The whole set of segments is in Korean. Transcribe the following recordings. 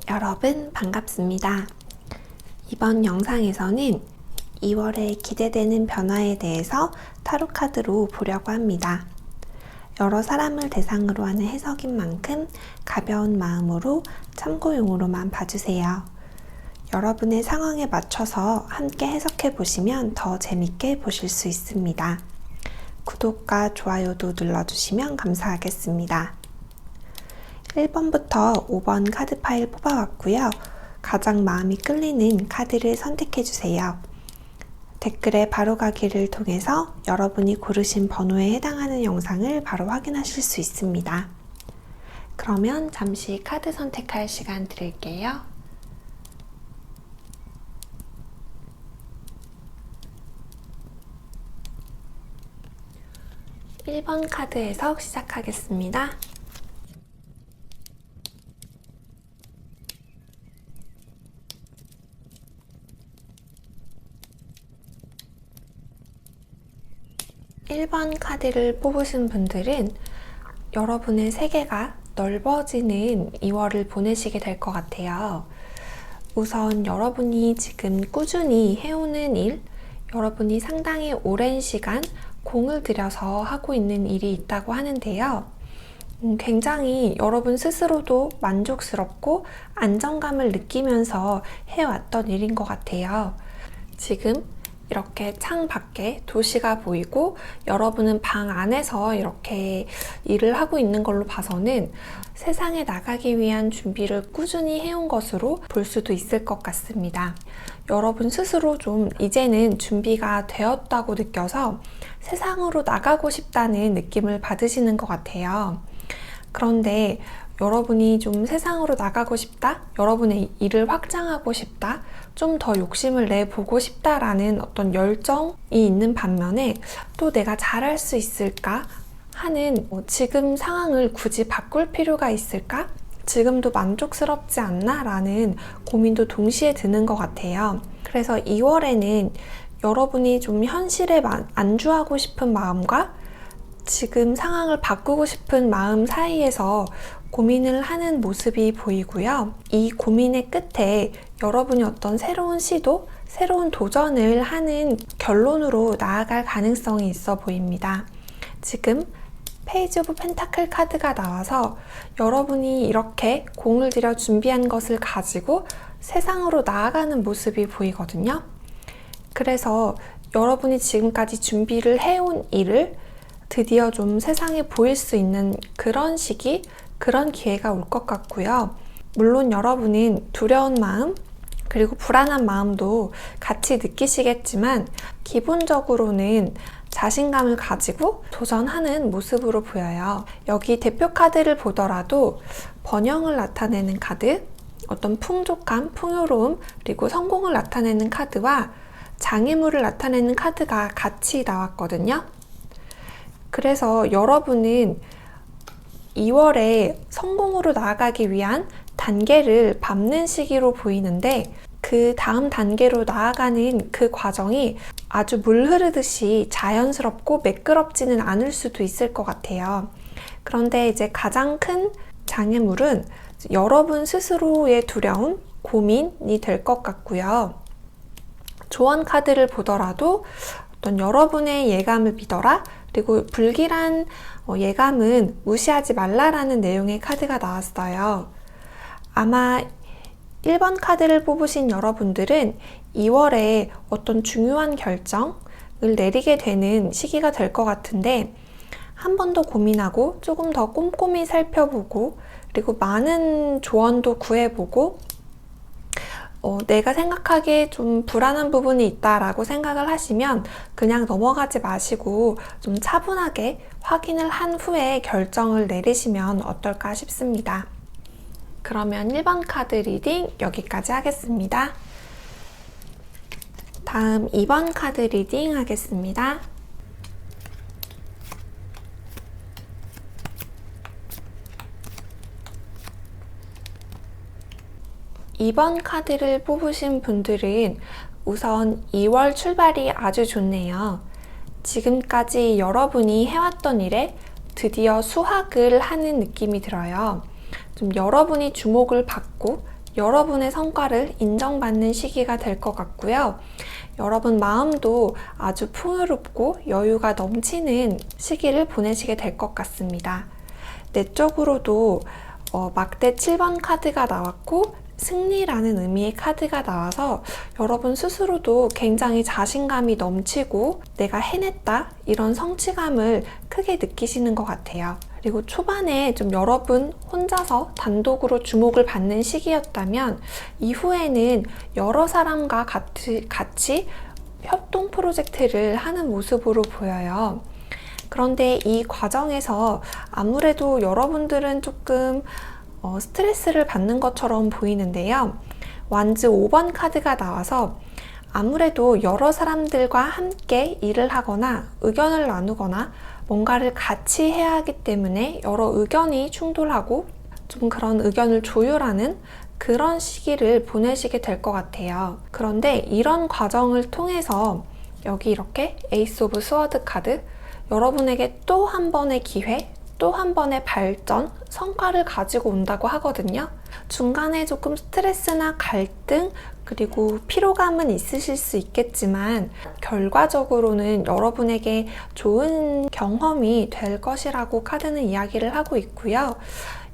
여러분 반갑습니다. 이번 영상에서는 2월에 기대되는 변화에 대해서 타로 카드로 보려고 합니다. 여러 사람을 대상으로 하는 해석인 만큼 가벼운 마음으로 참고용으로만 봐주세요. 여러분의 상황에 맞춰서 함께 해석해 보시면 더 재밌게 보실 수 있습니다. 구독과 좋아요도 눌러주시면 감사하겠습니다. 1번부터 5번 카드 파일 뽑아왔고요. 가장 마음이 끌리는 카드를 선택해주세요. 댓글에 바로가기를 통해서 여러분이 고르신 번호에 해당하는 영상을 바로 확인하실 수 있습니다. 그러면 잠시 카드 선택할 시간 드릴게요. (1번) 카드 해석 시작하겠습니다. (1번) 카드를 뽑으신 분들은 여러분의 세계가 넓어지는 2월을 보내시게 될 것 같아요. 우선 여러분이 지금 꾸준히 해오는 일, 여러분이 상당히 오랜 시간 공을 들여서 하고 있는 일이 있다고 하는데요. 굉장히 여러분 스스로도 만족스럽고 안정감을 느끼면서 해왔던 일인 것 같아요. 지금 이렇게 창 밖에 도시가 보이고 여러분은 방 안에서 이렇게 일을 하고 있는 걸로 봐서는 세상에 나가기 위한 준비를 꾸준히 해온 것으로 볼 수도 있을 것 같습니다. 여러분 스스로 좀 이제는 준비가 되었다고 느껴서 세상으로 나가고 싶다는 느낌을 받으시는 것 같아요. 그런데 여러분이 좀 세상으로 나가고 싶다, 여러분의 일을 확장하고 싶다, 좀 더 욕심을 내보고 싶다라는 어떤 열정이 있는 반면에 또 내가 잘할 수 있을까 하는 지금 상황을 굳이 바꿀 필요가 있을까? 지금도 만족스럽지 않나? 라는 고민도 동시에 드는 것 같아요. 그래서 2월에는 여러분이 좀 현실에 안주하고 싶은 마음과 지금 상황을 바꾸고 싶은 마음 사이에서 고민을 하는 모습이 보이고요. 이 고민의 끝에 여러분이 어떤 새로운 시도, 새로운 도전을 하는 결론으로 나아갈 가능성이 있어 보입니다. 지금 페이지 오브 펜타클 카드가 나와서 여러분이 이렇게 공을 들여 준비한 것을 가지고 세상으로 나아가는 모습이 보이거든요. 그래서 여러분이 지금까지 준비를 해온 일을 드디어 좀 세상에 보일 수 있는 그런 시기, 그런 기회가 올 것 같고요. 물론 여러분은 두려운 마음, 그리고 불안한 마음도 같이 느끼시겠지만 기본적으로는 자신감을 가지고 도전하는 모습으로 보여요. 여기 대표 카드를 보더라도 번영을 나타내는 카드, 어떤 풍족함, 풍요로움, 그리고 성공을 나타내는 카드와 장애물을 나타내는 카드가 같이 나왔거든요. 그래서 여러분은 2월에 성공으로 나아가기 위한 단계를 밟는 시기로 보이는데 그 다음 단계로 나아가는 그 과정이 아주 물 흐르듯이 자연스럽고 매끄럽지는 않을 수도 있을 것 같아요. 그런데 이제 가장 큰 장애물은 여러분 스스로의 두려움, 고민이 될 것 같고요. 조언 카드를 보더라도 어떤 여러분의 예감을 믿어라, 그리고 불길한 예감은 무시하지 말라라는 내용의 카드가 나왔어요. 아마 1번 카드를 뽑으신 여러분들은 2월에 어떤 중요한 결정을 내리게 되는 시기가 될 것 같은데 한 번 더 고민하고 조금 더 꼼꼼히 살펴보고 그리고 많은 조언도 구해보고 내가 생각하기에 좀 불안한 부분이 있다라고 생각을 하시면 그냥 넘어가지 마시고 좀 차분하게 확인을 한 후에 결정을 내리시면 어떨까 싶습니다. 그러면 1번 카드 리딩 여기까지 하겠습니다. 다음 2번 카드 리딩 하겠습니다. 2번 카드를 뽑으신 분들은 우선 2월 출발이 아주 좋네요. 지금까지 여러분이 해왔던 일에 드디어 수확을 하는 느낌이 들어요. 좀 여러분이 주목을 받고 여러분의 성과를 인정받는 시기가 될 것 같고요. 여러분 마음도 아주 풍요롭고 여유가 넘치는 시기를 보내시게 될 것 같습니다. 내적으로도 막대 7번 카드가 나왔고 승리라는 의미의 카드가 나와서 여러분 스스로도 굉장히 자신감이 넘치고 내가 해냈다 이런 성취감을 크게 느끼시는 것 같아요. 그리고 초반에 좀 여러분 혼자서 단독으로 주목을 받는 시기였다면 이후에는 여러 사람과 같이 협동 프로젝트를 하는 모습으로 보여요. 그런데 이 과정에서 아무래도 여러분들은 조금 스트레스를 받는 것처럼 보이는데요. 완즈 5번 카드가 나와서 아무래도 여러 사람들과 함께 일을 하거나 의견을 나누거나 뭔가를 같이 해야 하기 때문에 여러 의견이 충돌하고 좀 그런 의견을 조율하는 그런 시기를 보내시게 될 것 같아요. 그런데 이런 과정을 통해서 여기 이렇게 에이스 오브 스워드 카드, 여러분에게 또 한 번의 기회, 또 한 번의 발전, 성과를 가지고 온다고 하거든요. 중간에 조금 스트레스나 갈등, 그리고 피로감은 있으실 수 있겠지만 결과적으로는 여러분에게 좋은 경험이 될 것이라고 카드는 이야기를 하고 있고요.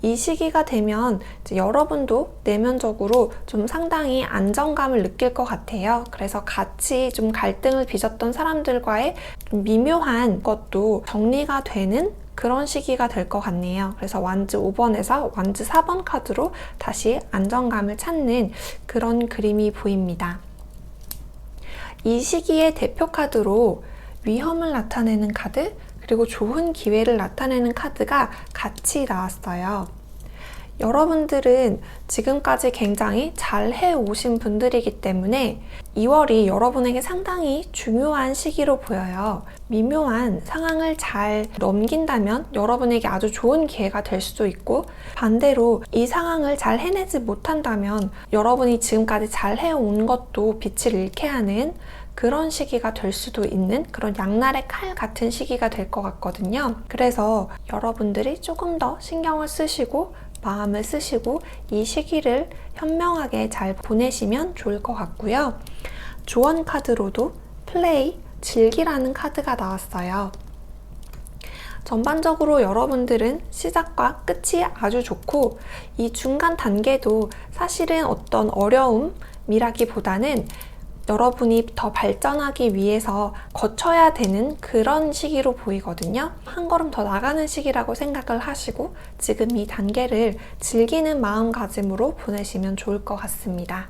이 시기가 되면 이제 여러분도 내면적으로 좀 상당히 안정감을 느낄 것 같아요. 그래서 같이 좀 갈등을 빚었던 사람들과의 좀 미묘한 것도 정리가 되는 그런 시기가 될 것 같네요. 그래서 완즈 5번에서 완즈 4번 카드로 다시 안정감을 찾는 그런 그림이 보입니다. 이 시기의 대표 카드로 위험을 나타내는 카드, 그리고 좋은 기회를 나타내는 카드가 같이 나왔어요. 여러분들은 지금까지 굉장히 잘 해오신 분들이기 때문에 2월이 여러분에게 상당히 중요한 시기로 보여요. 미묘한 상황을 잘 넘긴다면 여러분에게 아주 좋은 기회가 될 수도 있고, 반대로 이 상황을 잘 해내지 못한다면 여러분이 지금까지 잘 해온 것도 빛을 잃게 하는 그런 시기가 될 수도 있는 그런 양날의 칼 같은 시기가 될 것 같거든요. 그래서 여러분들이 조금 더 신경을 쓰시고 마음을 쓰시고 이 시기를 현명하게 잘 보내시면 좋을 것 같고요. 조언 카드로도 플레이, 즐기라는 카드가 나왔어요. 전반적으로 여러분들은 시작과 끝이 아주 좋고 이 중간 단계도 사실은 어떤 어려움이라기보다는 여러분이 더 발전하기 위해서 거쳐야 되는 그런 시기로 보이거든요. 한 걸음 더 나가는 시기라고 생각을 하시고 지금 이 단계를 즐기는 마음가짐으로 보내시면 좋을 것 같습니다.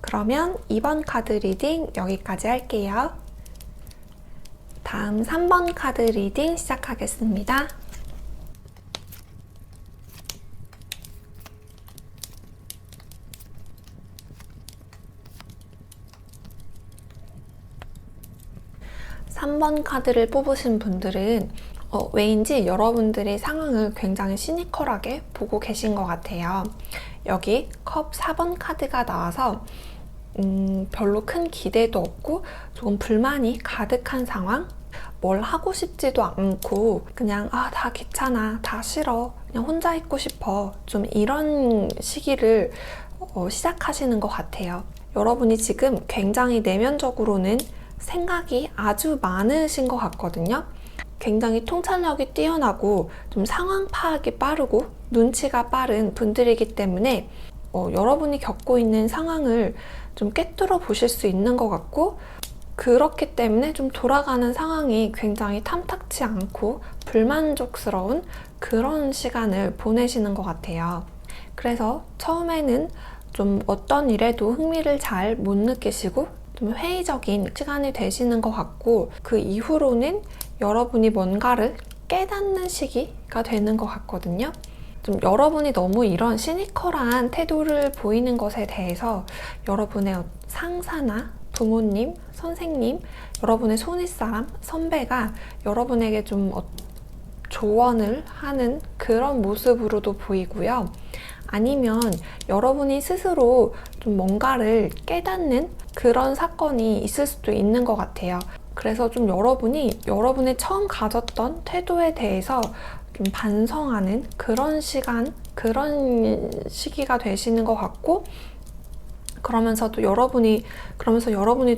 그러면 이번 카드 리딩 여기까지 할게요. 다음 3번 카드 리딩 시작하겠습니다. 삼 번 카드를 뽑으신 분들은 왜인지 여러분들이 상황을 굉장히 시니컬하게 보고 계신 것 같아요. 여기 컵 4번 카드가 나와서 별로 큰 기대도 없고 조금 불만이 가득한 상황, 뭘 하고 싶지도 않고 그냥 다 귀찮아, 다 싫어, 그냥 혼자 있고 싶어, 좀 이런 시기를 시작하시는 것 같아요. 여러분이 지금 굉장히 내면적으로는 생각이 아주 많으신 것 같거든요. 굉장히 통찰력이 뛰어나고 좀 상황 파악이 빠르고 눈치가 빠른 분들이기 때문에 여러분이 겪고 있는 상황을 좀 꿰뚫어 보실 수 있는 것 같고, 그렇기 때문에 좀 돌아가는 상황이 굉장히 탐탁치 않고 불만족스러운 그런 시간을 보내시는 것 같아요. 그래서 처음에는 좀 어떤 일에도 흥미를 잘 못 느끼시고 좀 회의적인 시간이 되시는 것 같고, 그 이후로는 여러분이 뭔가를 깨닫는 시기가 되는 것 같거든요. 좀 여러분이 너무 이런 시니컬한 태도를 보이는 것에 대해서 여러분의 상사나 부모님, 선생님, 여러분의 손윗사람, 선배가 여러분에게 좀 조언을 하는 그런 모습으로도 보이고요. 아니면 여러분이 스스로 좀 뭔가를 깨닫는 그런 사건이 있을 수도 있는 것 같아요. 그래서 좀 여러분이 여러분의 처음 가졌던 태도에 대해서 좀 반성하는 그런 시간, 그런 시기가 되시는 것 같고, 그러면서 여러분이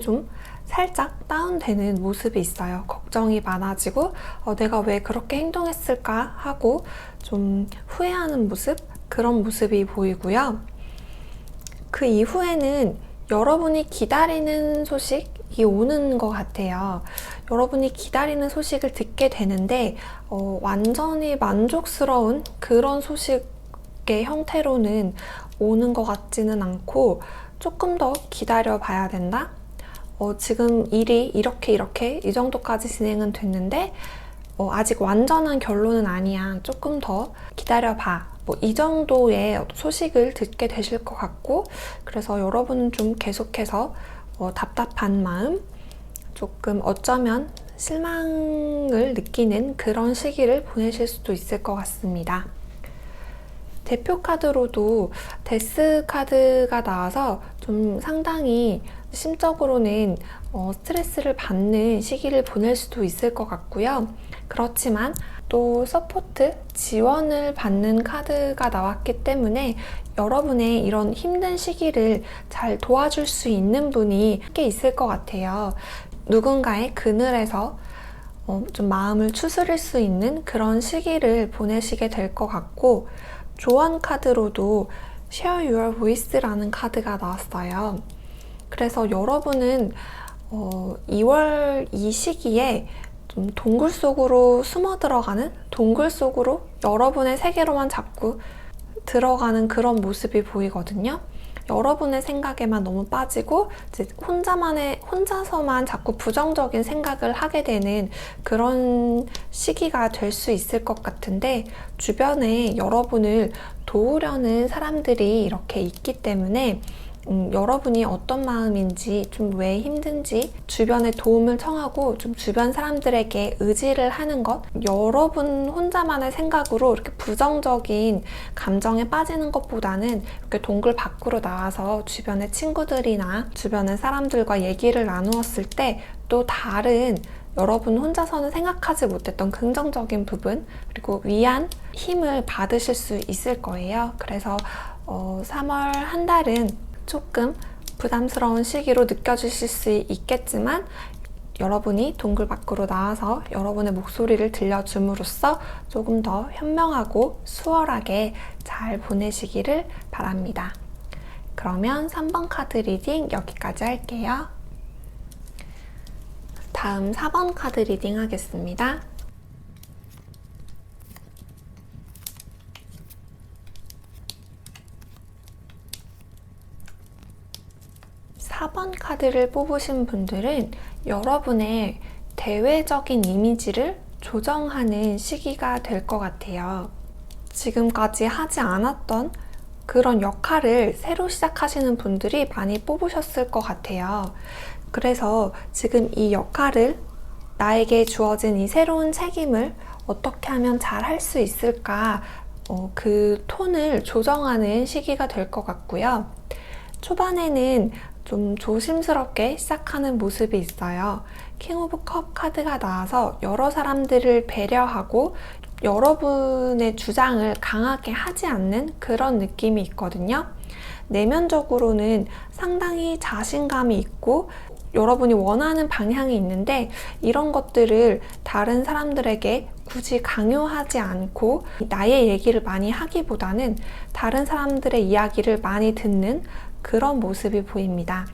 좀 살짝 다운되는 모습이 있어요. 걱정이 많아지고 내가 왜 그렇게 행동했을까 하고 좀 후회하는 모습, 그런 모습이 보이고요. 그 이후에는 여러분이 기다리는 소식이 오는 것 같아요. 여러분이 기다리는 소식을 듣게 되는데 완전히 만족스러운 그런 소식의 형태로는 오는 것 같지는 않고 조금 더 기다려 봐야 된다? 지금 일이 이렇게 이 정도까지 진행은 됐는데 아직 완전한 결론은 아니야. 조금 더 기다려봐. 이 정도의 소식을 듣게 되실 것 같고, 그래서 여러분은 좀 계속해서 답답한 마음, 조금 어쩌면 실망을 느끼는 그런 시기를 보내실 수도 있을 것 같습니다. 대표 카드로도 데스 카드가 나와서 좀 상당히 심적으로는 스트레스를 받는 시기를 보낼 수도 있을 것 같고요. 그렇지만 또 서포트, 지원을 받는 카드가 나왔기 때문에 여러분의 이런 힘든 시기를 잘 도와줄 수 있는 분이 꽤 있을 것 같아요. 누군가의 그늘에서 좀 마음을 추스릴 수 있는 그런 시기를 보내시게 될 것 같고, 조언 카드로도 Share Your Voice라는 카드가 나왔어요. 그래서 여러분은 2월 이 시기에 좀 동굴 속으로 숨어 들어가는, 동굴 속으로 여러분의 세계로만 자꾸 들어가는 그런 모습이 보이거든요. 여러분의 생각에만 너무 빠지고 이제 혼자서만 자꾸 부정적인 생각을 하게 되는 그런 시기가 될 수 있을 것 같은데, 주변에 여러분을 도우려는 사람들이 이렇게 있기 때문에 여러분이 어떤 마음인지, 좀 왜 힘든지 주변에 도움을 청하고 좀 주변 사람들에게 의지를 하는 것, 여러분 혼자만의 생각으로 이렇게 부정적인 감정에 빠지는 것보다는 이렇게 동굴 밖으로 나와서 주변의 친구들이나 주변의 사람들과 얘기를 나누었을 때 또 다른 여러분 혼자서는 생각하지 못했던 긍정적인 부분, 그리고 위안, 힘을 받으실 수 있을 거예요. 그래서 3월 한 달은 조금 부담스러운 시기로 느껴지실 수 있겠지만, 여러분이 동굴 밖으로 나와서 여러분의 목소리를 들려줌으로써 조금 더 현명하고 수월하게 잘 보내시기를 바랍니다. 그러면 3번 카드 리딩 여기까지 할게요. 다음 4번 카드 리딩 하겠습니다. 4번 카드를 뽑으신 분들은 여러분의 대외적인 이미지를 조정하는 시기가 될 것 같아요. 지금까지 하지 않았던 그런 역할을 새로 시작하시는 분들이 많이 뽑으셨을 것 같아요. 그래서 지금 이 역할을, 나에게 주어진 이 새로운 책임을 어떻게 하면 잘 할 수 있을까, 그 톤을 조정하는 시기가 될 것 같고요. 초반에는 좀 조심스럽게 시작하는 모습이 있어요. 킹 오브 컵 카드가 나와서 여러 사람들을 배려하고 여러분의 주장을 강하게 하지 않는 그런 느낌이 있거든요. 내면적으로는 상당히 자신감이 있고 여러분이 원하는 방향이 있는데, 이런 것들을 다른 사람들에게 굳이 강요하지 않고 나의 얘기를 많이 하기보다는 다른 사람들의 이야기를 많이 듣는 그런 모습이 보입니다.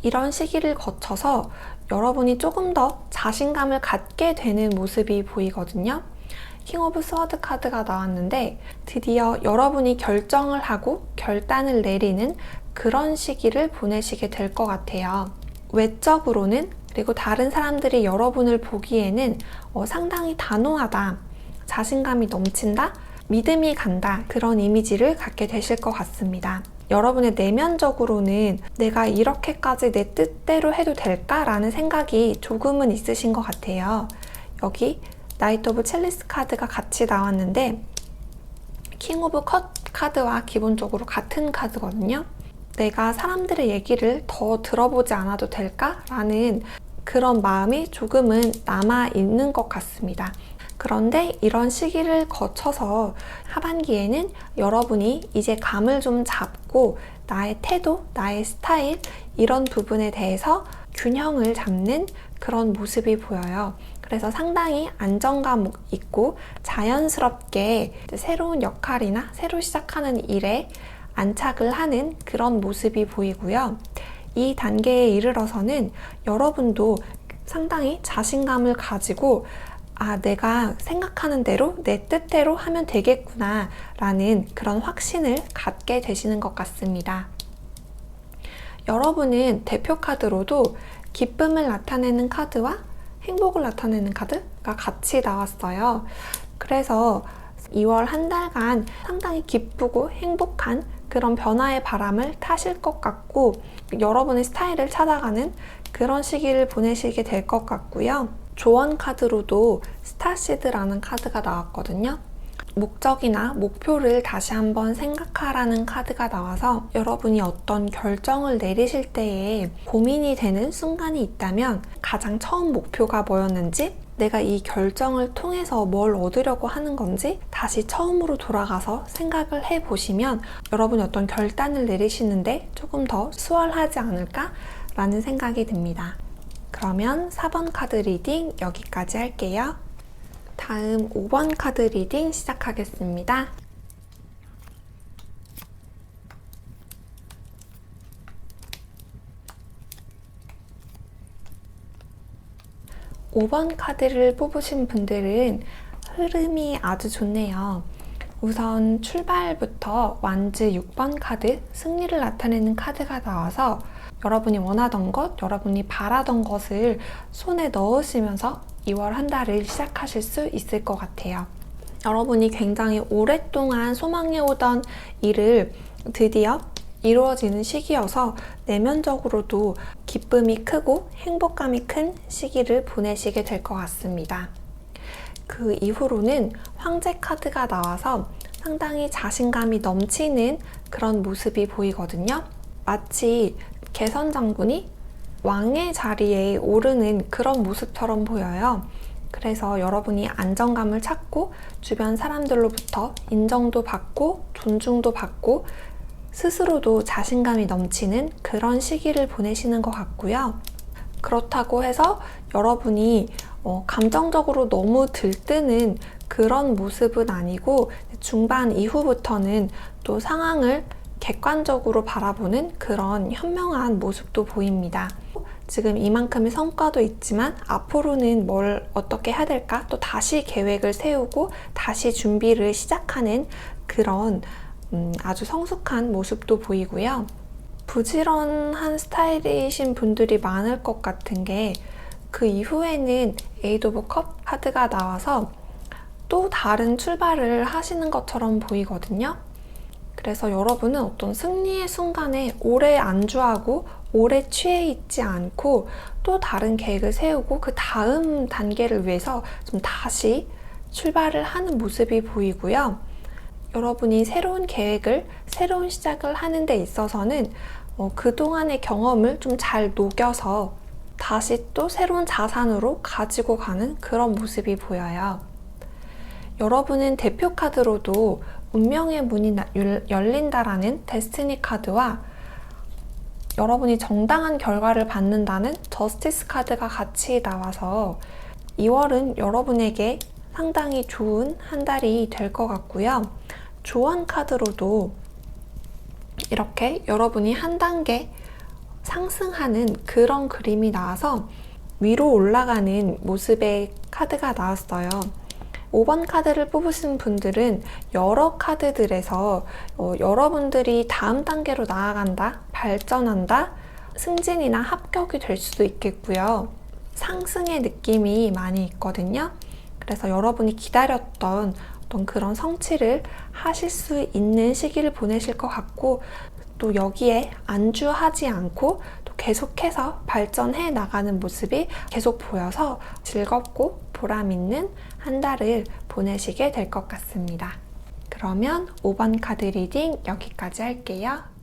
이런 시기를 거쳐서 여러분이 조금 더 자신감을 갖게 되는 모습이 보이거든요. 킹 오브 스워드 카드가 나왔는데, 드디어 여러분이 결정을 하고 결단을 내리는 그런 시기를 보내시게 될 것 같아요. 외적으로는, 그리고 다른 사람들이 여러분을 보기에는 상당히 단호하다, 자신감이 넘친다, 믿음이 간다, 그런 이미지를 갖게 되실 것 같습니다. 여러분의 내면적으로는 내가 이렇게까지 내 뜻대로 해도 될까라는 생각이 조금은 있으신 것 같아요. 여기 나이트 오브 첼리스 카드가 같이 나왔는데, 킹 오브 컵 카드와 기본적으로 같은 카드거든요. 내가 사람들의 얘기를 더 들어보지 않아도 될까라는 그런 마음이 조금은 남아 있는 것 같습니다. 그런데 이런 시기를 거쳐서 하반기에는 여러분이 이제 감을 좀 잡고 나의 태도, 나의 스타일 이런 부분에 대해서 균형을 잡는 그런 모습이 보여요. 그래서 상당히 안정감 있고 자연스럽게 새로운 역할이나 새로 시작하는 일에 안착을 하는 그런 모습이 보이고요. 이 단계에 이르러서는 여러분도 상당히 자신감을 가지고 내가 생각하는 대로 내 뜻대로 하면 되겠구나 라는 그런 확신을 갖게 되시는 것 같습니다. 여러분은 대표 카드로도 기쁨을 나타내는 카드와 행복을 나타내는 카드가 같이 나왔어요. 그래서 2월 한 달간 상당히 기쁘고 행복한 그런 변화의 바람을 타실 것 같고 여러분의 스타일을 찾아가는 그런 시기를 보내시게 될 것 같고요. 조언 카드로도 스타시드라는 카드가 나왔거든요. 목적이나 목표를 다시 한번 생각하라는 카드가 나와서 여러분이 어떤 결정을 내리실 때에 고민이 되는 순간이 있다면 가장 처음 목표가 뭐였는지, 내가 이 결정을 통해서 뭘 얻으려고 하는 건지 다시 처음으로 돌아가서 생각을 해보시면 여러분이 어떤 결단을 내리시는데 조금 더 수월하지 않을까라는 생각이 듭니다. 그러면 4번 카드 리딩 여기까지 할게요. 다음 5번 카드 리딩 시작하겠습니다. 5번 카드를 뽑으신 분들은 흐름이 아주 좋네요. 우선 출발부터 완즈 6번 카드, 승리를 나타내는 카드가 나와서 여러분이 원하던 것, 여러분이 바라던 것을 손에 넣으시면서 2월 한 달을 시작하실 수 있을 것 같아요. 여러분이 굉장히 오랫동안 소망해오던 일을 드디어 이루어지는 시기여서 내면적으로도 기쁨이 크고 행복감이 큰 시기를 보내시게 될 것 같습니다. 그 이후로는 황제 카드가 나와서 상당히 자신감이 넘치는 그런 모습이 보이거든요. 마치 개선 장군이 왕의 자리에 오르는 그런 모습처럼 보여요. 그래서 여러분이 안정감을 찾고 주변 사람들로부터 인정도 받고 존중도 받고 스스로도 자신감이 넘치는 그런 시기를 보내시는 것 같고요. 그렇다고 해서 여러분이 감정적으로 너무 들뜨는 그런 모습은 아니고 중반 이후부터는 또 상황을 객관적으로 바라보는 그런 현명한 모습도 보입니다. 지금 이만큼의 성과도 있지만 앞으로는 뭘 어떻게 해야 될까? 또 다시 계획을 세우고 다시 준비를 시작하는 그런 아주 성숙한 모습도 보이고요. 부지런한 스타일이신 분들이 많을 것 같은 게 그 이후에는 에이드 오브 컵 카드가 나와서 또 다른 출발을 하시는 것처럼 보이거든요. 그래서 여러분은 어떤 승리의 순간에 오래 안주하고 오래 취해 있지 않고 또 다른 계획을 세우고 그 다음 단계를 위해서 좀 다시 출발을 하는 모습이 보이고요. 여러분이 새로운 계획을, 새로운 시작을 하는 데 있어서는 그동안의 경험을 좀 잘 녹여서 다시 또 새로운 자산으로 가지고 가는 그런 모습이 보여요. 여러분은 대표 카드로도 운명의 문이 열린다라는 데스티니 카드와 여러분이 정당한 결과를 받는다는 저스티스 카드가 같이 나와서 2월은 여러분에게 상당히 좋은 한 달이 될 것 같고요. 조언 카드로도 이렇게 여러분이 한 단계 상승하는 그런 그림이 나와서 위로 올라가는 모습의 카드가 나왔어요. 5번 카드를 뽑으신 분들은 여러 카드들에서 여러분들이 다음 단계로 나아간다, 발전한다, 승진이나 합격이 될 수도 있겠고요. 상승의 느낌이 많이 있거든요. 그래서 여러분이 기다렸던 어떤 그런 성취를 하실 수 있는 시기를 보내실 것 같고 또 여기에 안주하지 않고 또 계속해서 발전해 나가는 모습이 계속 보여서 즐겁고 보람 있는 한 달을 보내시게 될 것 같습니다. 그러면 5번 카드 리딩 여기까지 할게요.